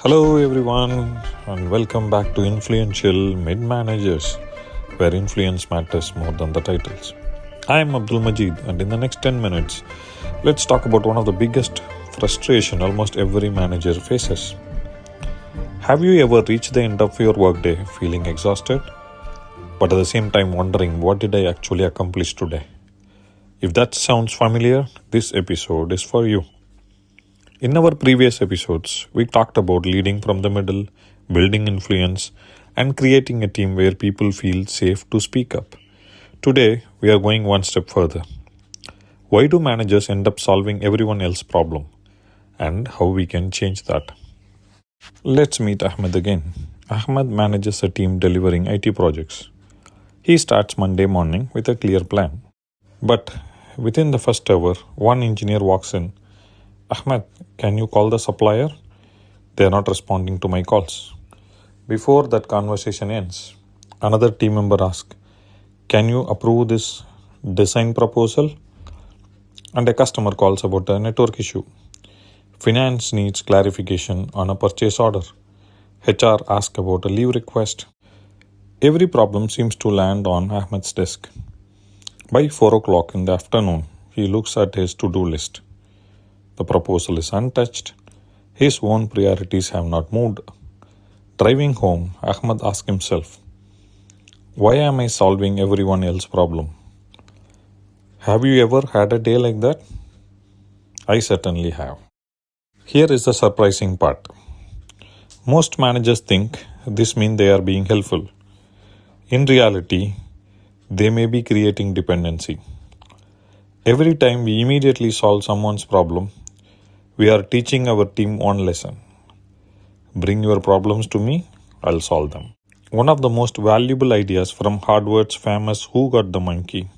Hello, everyone, and welcome back to Influential Mid Managers, where influence matters more than the titles. I am Abdul Majid, and in the next 10 minutes, let's talk about one of the biggest frustration almost every manager faces. Have you ever reached the end of your workday feeling exhausted, but at the same time wondering what did I actually accomplish today? If that sounds familiar, this episode is for you. In our previous episodes, we talked about leading from the middle, building influence, and creating a team where people feel safe to speak up. Today, we are going one step further. Why do managers end up solving everyone else's problem? And how we can change that. Let's meet Ahmed again. Ahmed manages a team delivering IT projects. He starts Monday morning with a clear plan. But within the first hour, one engineer walks in. Ahmed, can you call the supplier? They are not responding to my calls. Before that conversation ends, another team member asks, can you approve this design proposal? And a customer calls about a network issue. Finance needs clarification on a purchase order. HR asks about a leave request. Every problem seems to land on Ahmed's desk. By 4 o'clock in the afternoon, he looks at his to-do list. The proposal is untouched. His own priorities have not moved. Driving home, Ahmed asks himself, why am I solving everyone else's problem? Have you ever had a day like that? I certainly have. Here is the surprising part. Most managers think this means they are being helpful. In reality, they may be creating dependency. Every time we immediately solve someone's problem, we are teaching our team one lesson. Bring your problems to me, I'll solve them. One of the most valuable ideas from Harvard's famous Who Got the Monkey.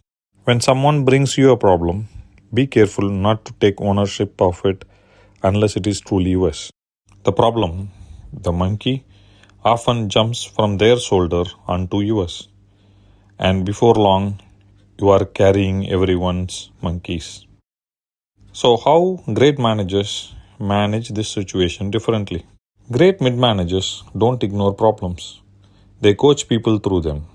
When someone brings you a problem, be careful not to take ownership of it unless it is truly yours. The problem, the monkey, often jumps from their shoulder onto yours. And before long, you are carrying everyone's monkeys. So how great managers manage this situation differently? Great mid-managers don't ignore problems. They coach people through them.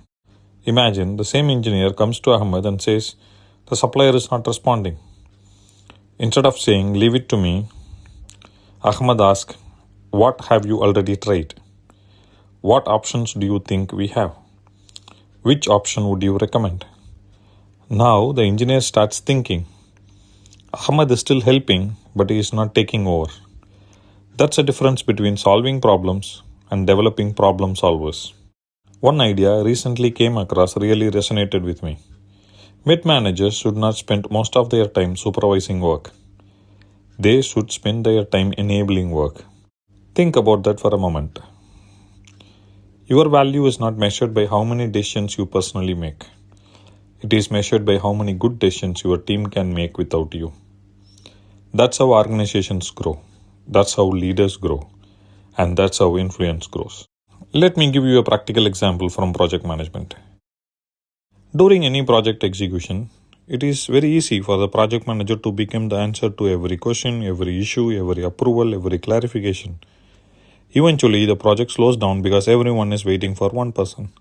Imagine the same engineer comes to Ahmed and says, the supplier is not responding. Instead of saying, leave it to me, Ahmed asks, what have you already tried? What options do you think we have? Which option would you recommend? Now the engineer starts thinking, Ahmed is still helping, but he is not taking over. That's a difference between solving problems and developing problem solvers. One idea I recently came across really resonated with me. Mid-managers should not spend most of their time supervising work. They should spend their time enabling work. Think about that for a moment. Your value is not measured by how many decisions you personally make. It is measured by how many good decisions your team can make without you. That's how organizations grow. That's how leaders grow. And that's how influence grows. Let me give you a practical example from project management. During any project execution, it is very easy for the project manager to become the answer to every question, every issue, every approval, every clarification. Eventually, the project slows down because everyone is waiting for one person.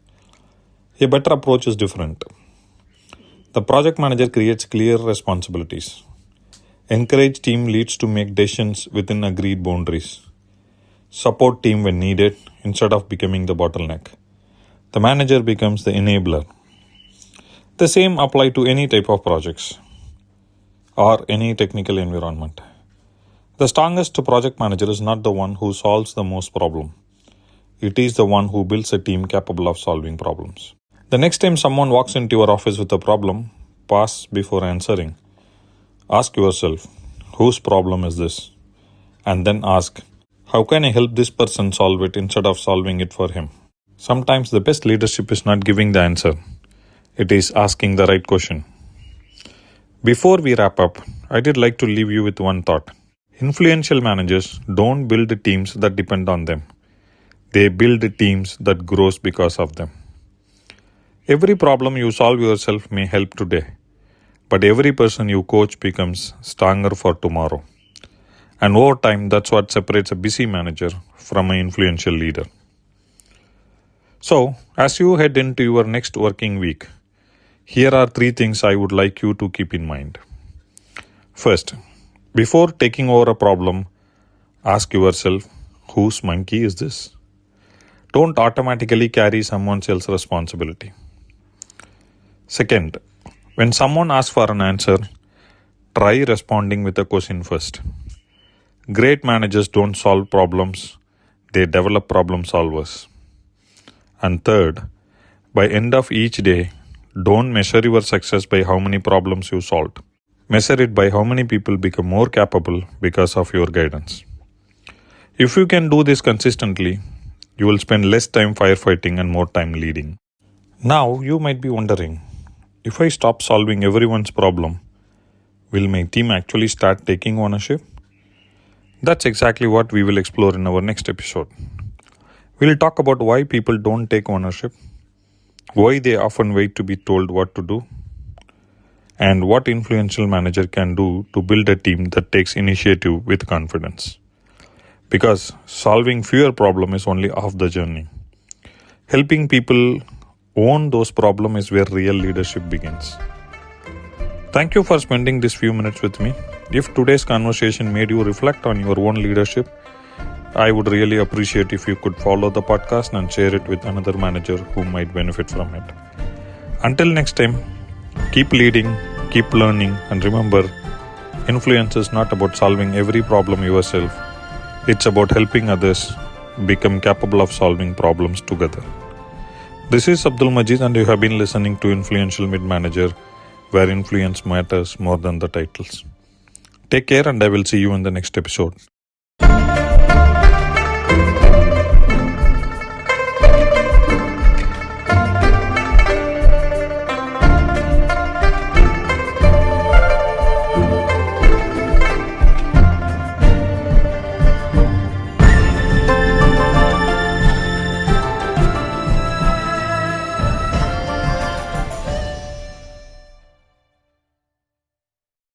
A better approach is different. The project manager creates clear responsibilities. Encourage team leads to make decisions within agreed boundaries. Support team when needed instead of becoming the bottleneck. The manager becomes the enabler. The same apply to any type of projects or any technical environment. The strongest project manager is not the one who solves the most problem. It is the one who builds a team capable of solving problems. The next time someone walks into your office with a problem, pause before answering. Ask yourself, whose problem is this? And then ask, how can I help this person solve it instead of solving it for him? Sometimes the best leadership is not giving the answer. It is asking the right question. Before we wrap up, I did like to leave you with one thought. Influential managers don't build teams that depend on them. They build teams that grows because of them. Every problem you solve yourself may help today, but every person you coach becomes stronger for tomorrow. And over time, that's what separates a busy manager from an influential leader. So, as you head into your next working week, here are 3 things I would like you to keep in mind. First, before taking over a problem, ask yourself, whose monkey is this? Don't automatically carry someone else's responsibility. Second, when someone asks for an answer, try responding with a question first. Great managers don't solve problems, they develop problem solvers. And third, by end of each day, don't measure your success by how many problems you solved. Measure it by how many people become more capable because of your guidance. If you can do this consistently, you will spend less time firefighting and more time leading. Now, you might be wondering, if I stop solving everyone's problem, will my team actually start taking ownership? That's exactly what we will explore in our next episode. We'll talk about why people don't take ownership, why they often wait to be told what to do, and what influential manager can do to build a team that takes initiative with confidence. Because solving fewer problems is only half the journey. Helping people own those problems is where real leadership begins. Thank you for spending these few minutes with me. If today's conversation made you reflect on your own leadership, I would really appreciate if you could follow the podcast and share it with another manager who might benefit from it. Until next time, keep leading, keep learning, and remember, influence is not about solving every problem yourself. It's about helping others become capable of solving problems together. This is Abdul Majid, and you have been listening to Influential Mid-Manager, where influence matters more than the titles. Take care, and I will see you in the next episode.